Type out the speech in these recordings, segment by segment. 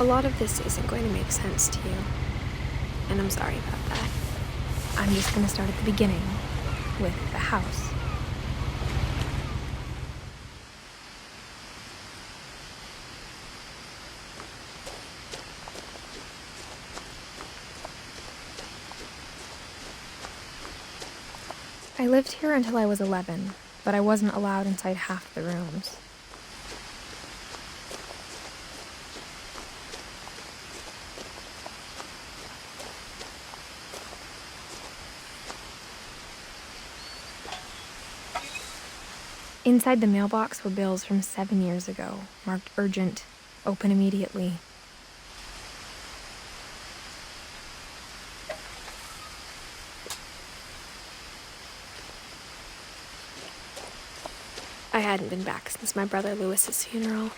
A lot of this isn't going to make sense to you, and I'm sorry about that. I'm just going to start at the beginning, with the house. I lived here until I was 11, but I wasn't allowed inside half the rooms. Inside the mailbox were bills from 7 years ago, marked urgent, open immediately. I hadn't been back since my brother Lewis's funeral.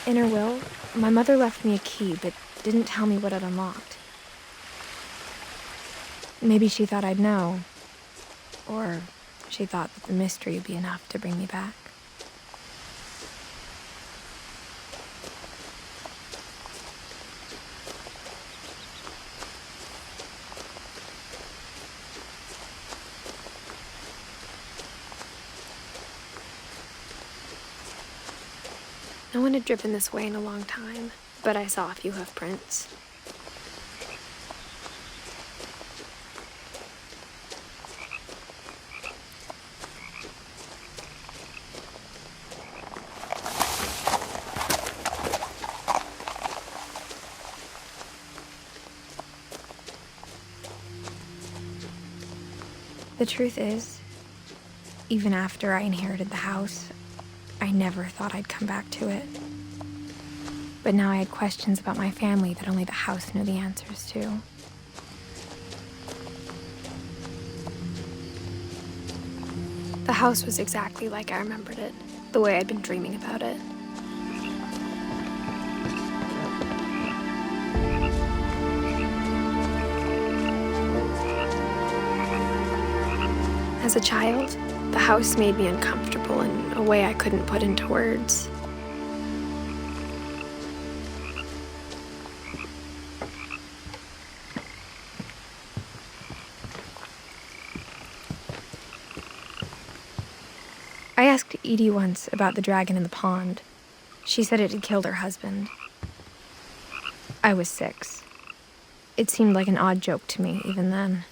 In her will, my mother left me a key, but didn't tell me what it unlocked. Maybe she thought I'd know, or she thought that the mystery would be enough to bring me back. No one had driven this way in a long time, but I saw a few hoof prints. The truth is, even after I inherited the house, I never thought I'd come back to it. But now I had questions about my family that only the house knew the answers to. The house was exactly like I remembered it, the way I'd been dreaming about it. As a child, the house made me uncomfortable in a way I couldn't put into words. I asked Edie once about the dragon in the pond. She said it had killed her husband. I was 6. It seemed like an odd joke to me even then.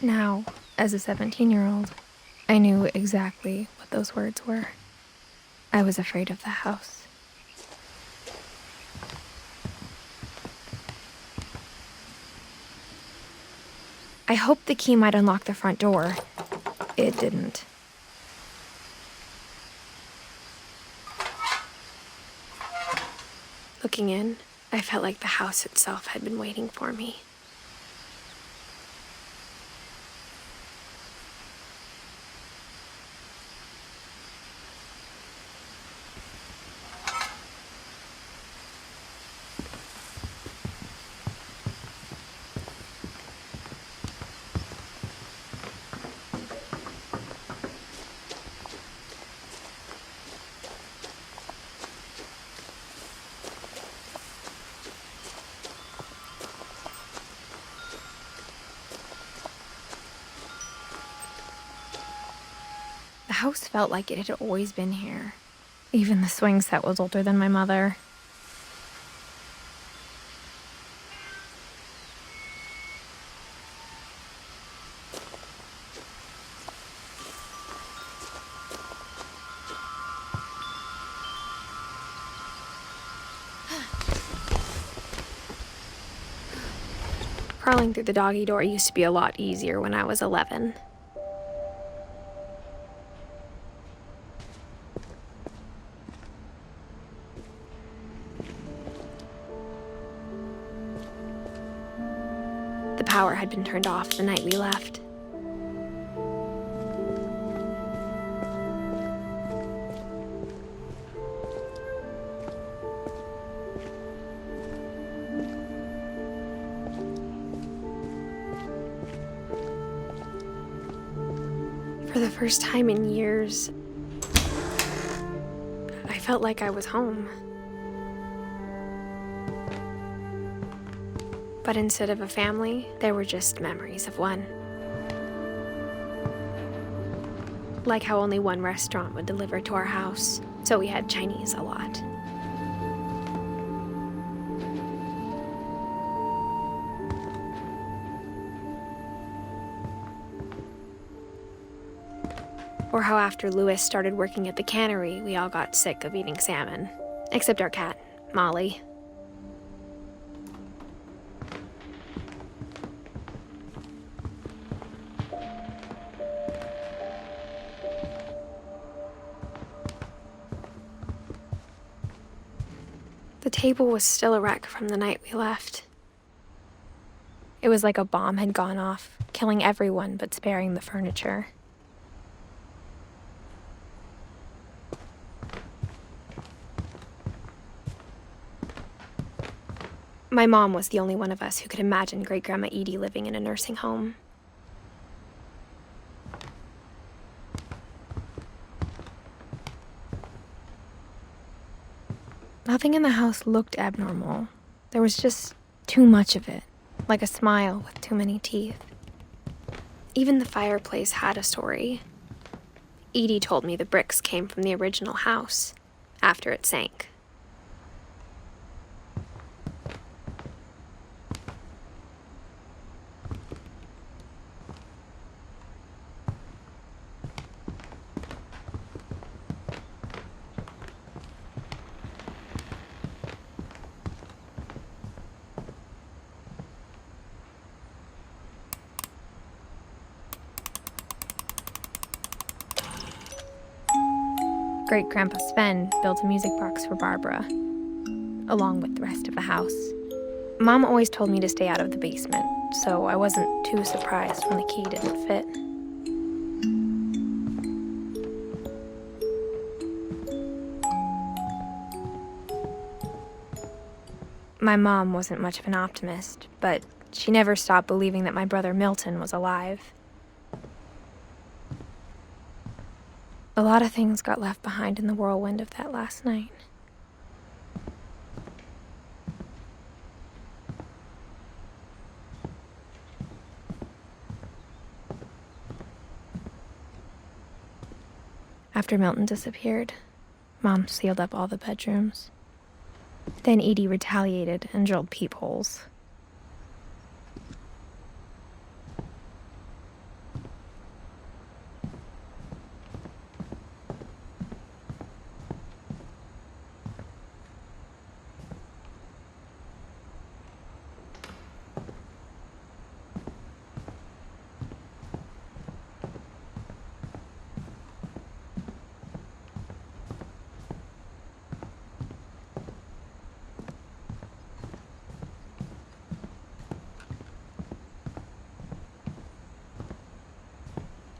Now, as a 17-year-old, I knew exactly what those words were. I was afraid of the house. I hoped the key might unlock the front door. It didn't. Looking in, I felt like the house itself had been waiting for me. The house felt like it had always been here. Even the swing set was older than my mother. Crawling through the doggy door used to be a lot easier when I was 11. The power had been turned off the night we left. For the first time in years, I felt like I was home. But instead of a family, there were just memories of one. Like how only one restaurant would deliver to our house, so we had Chinese a lot. Or how after Louis started working at the cannery, we all got sick of eating salmon. Except our cat, Molly. The table was still a wreck from the night we left. It was like a bomb had gone off, killing everyone but sparing the furniture. My mom was the only one of us who could imagine Great-Grandma Edie living in a nursing home. Nothing in the house looked abnormal. There was just too much of it, like a smile with too many teeth. Even the fireplace had a story. Edie told me the bricks came from the original house, after it sank. Great-Grandpa Sven built a music box for Barbara, along with the rest of the house. Mom always told me to stay out of the basement, so I wasn't too surprised when the key didn't fit. My mom wasn't much of an optimist, but she never stopped believing that my brother Milton was alive. A lot of things got left behind in the whirlwind of that last night. After Milton disappeared, Mom sealed up all the bedrooms. Then Edie retaliated and drilled peepholes.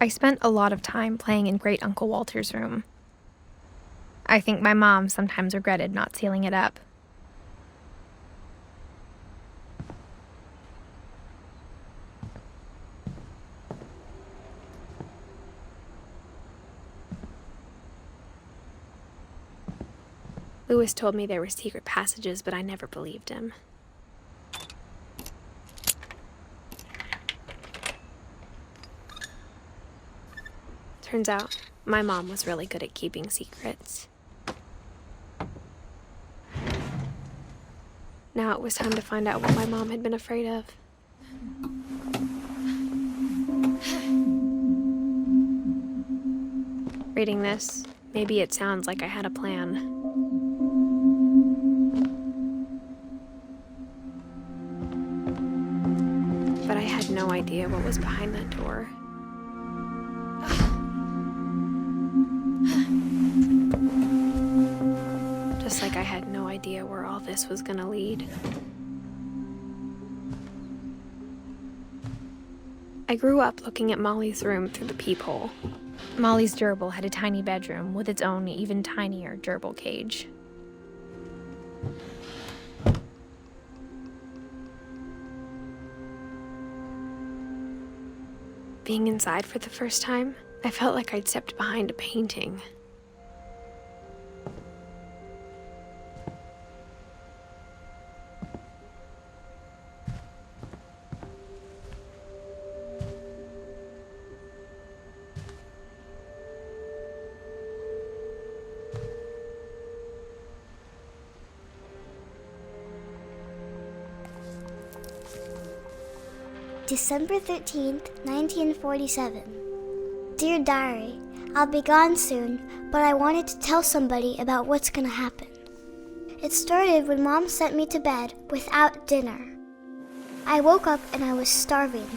I spent a lot of time playing in Great Uncle Walter's room. I think my mom sometimes regretted not sealing it up. Louis told me there were secret passages, but I never believed him. Turns out, my mom was really good at keeping secrets. Now it was time to find out what my mom had been afraid of. Reading this, maybe it sounds like I had a plan. But I had no idea what was behind that door. Just like I had no idea where all this was gonna lead. I grew up looking at Molly's room through the peephole. Molly's gerbil had a tiny bedroom with its own even tinier gerbil cage. Being inside for the first time I felt like I'd stepped behind a painting. December 13th, 1947. Dear Diary, I'll be gone soon, but I wanted to tell somebody about what's gonna happen. It started when Mom sent me to bed without dinner. I woke up and I was starving,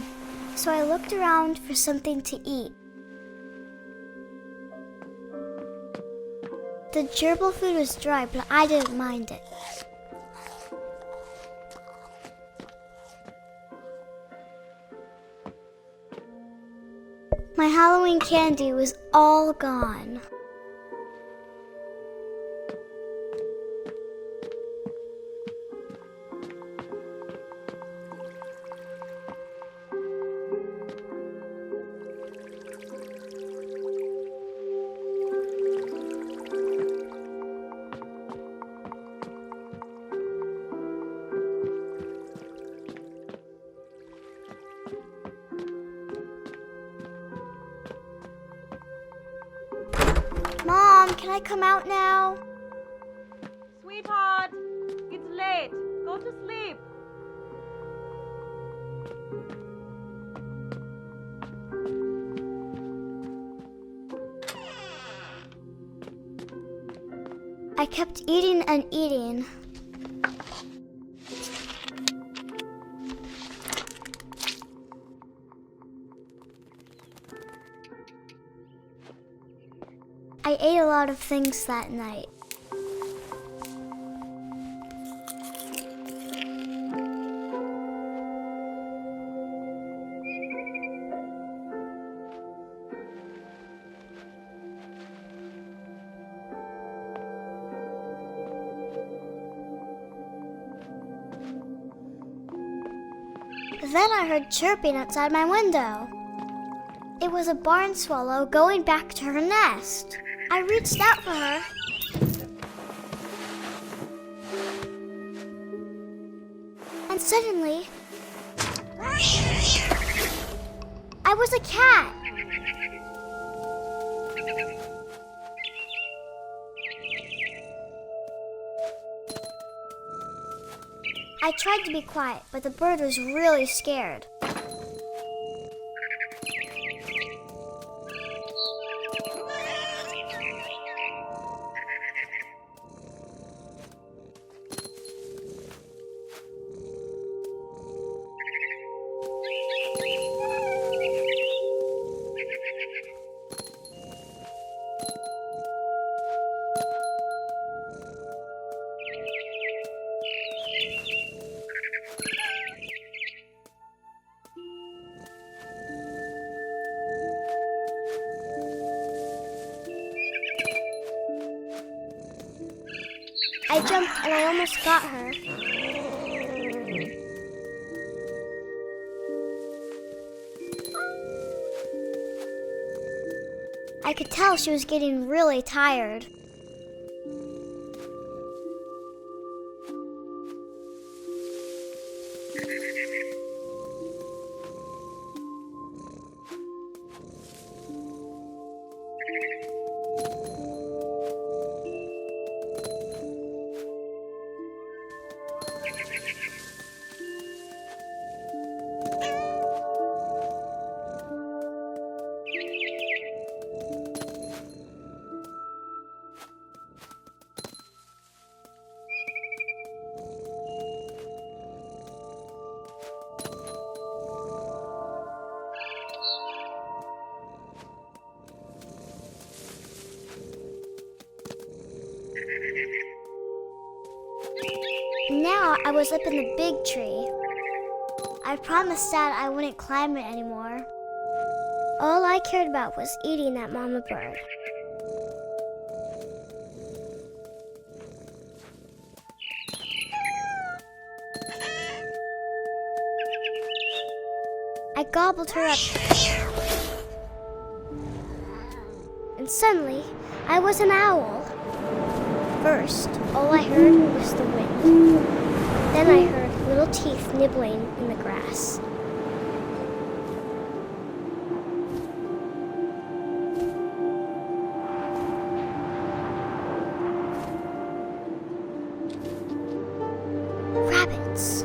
so I looked around for something to eat. The gerbil food was dry, but I didn't mind it. My Halloween candy was all gone. Mom, can I come out now? Sweetheart, it's late. Go to sleep. I kept eating and eating. I ate a lot of things that night. Then I heard chirping outside my window. It was a barn swallow going back to her nest. I reached out for her. And suddenly, I was a cat. I tried to be quiet, but the bird was really scared. I jumped and I almost got her. I could tell she was getting really tired. Now I was up in the big tree. I promised Dad I wouldn't climb it anymore. All I cared about was eating that mama bird. I gobbled her up. and suddenly I was an owl. First, all I heard was the wind. Then I heard little teeth nibbling in the grass. Rabbits.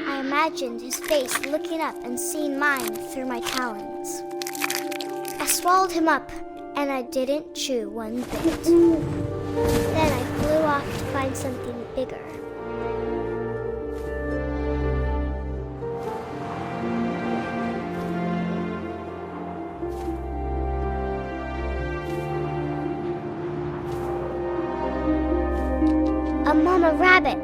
I imagined his face looking up and seeing mine through my talons. I swallowed him up, and I didn't chew one bit. Then I flew off to find something bigger. A mama rabbit.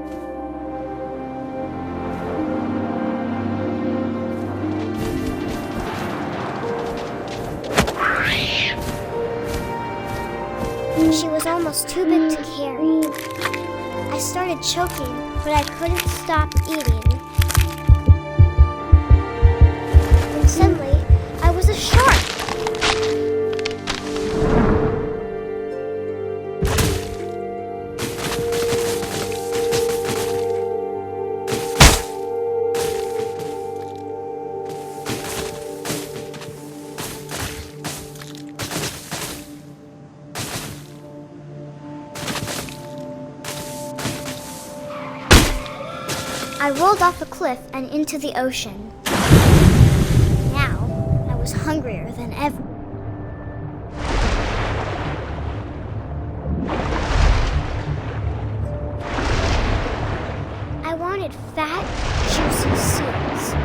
She was almost too big to carry. I started choking, but I couldn't stop eating. And suddenly, I was a shark. I rolled off a cliff and into the ocean. Now, I was hungrier than ever. I wanted fat, juicy seals.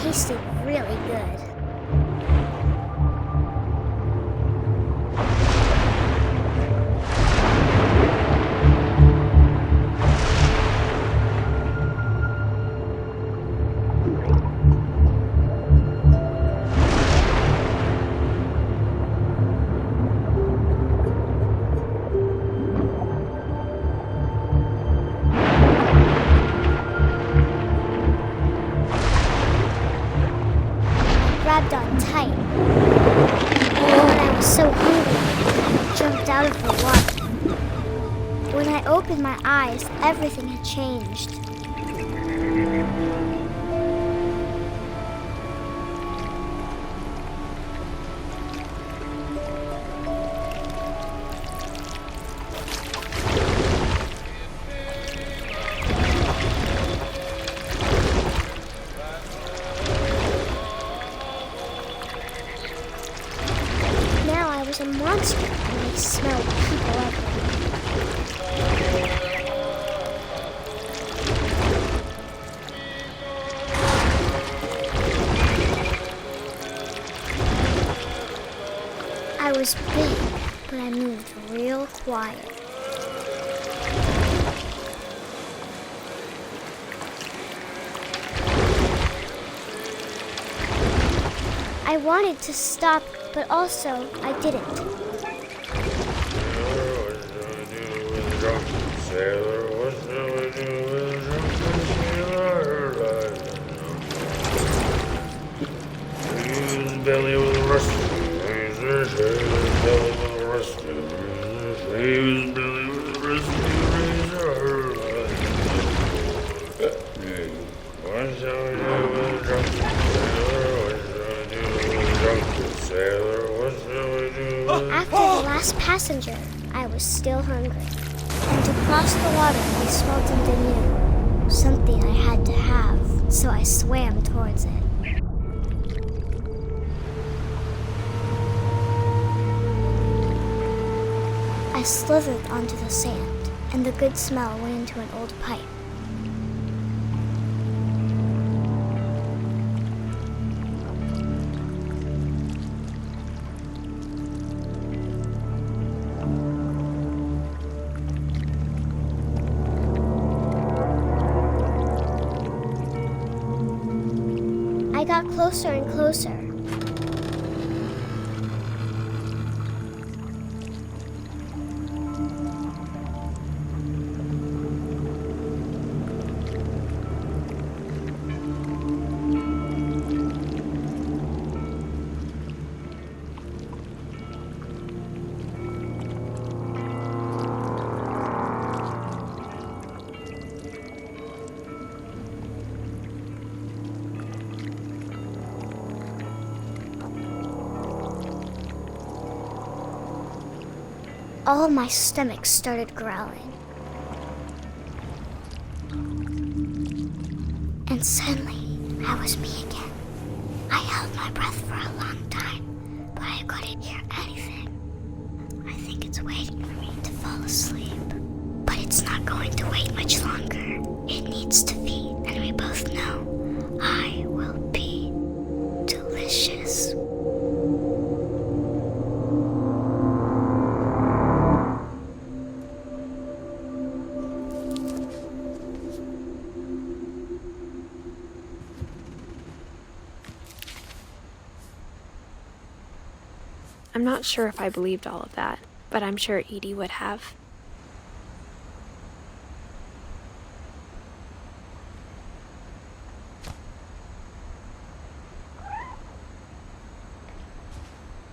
Tasted really good. Grabbed on tight. When I was so hungry, I jumped out of the water. When I opened my eyes, everything had changed. I was a monster and I smelled people everywhere. I was big, but I moved real quiet. I wanted to stop, but also I didn't. Belly with a rusty razor. passenger, I was still hungry. And to cross the water, I smelled something new. Something I had to have, so I swam towards it. I slithered onto the sand, and the good smell went into an old pipe. I got closer and closer. All of my stomach started growling. And suddenly, I was me again. I held my breath for a long time, but I couldn't hear anything. I think it's waiting for me to fall asleep. But it's not going to wait much longer. It needs to feed, and we both know I will be delicious. I'm not sure if I believed all of that, but I'm sure Edie would have.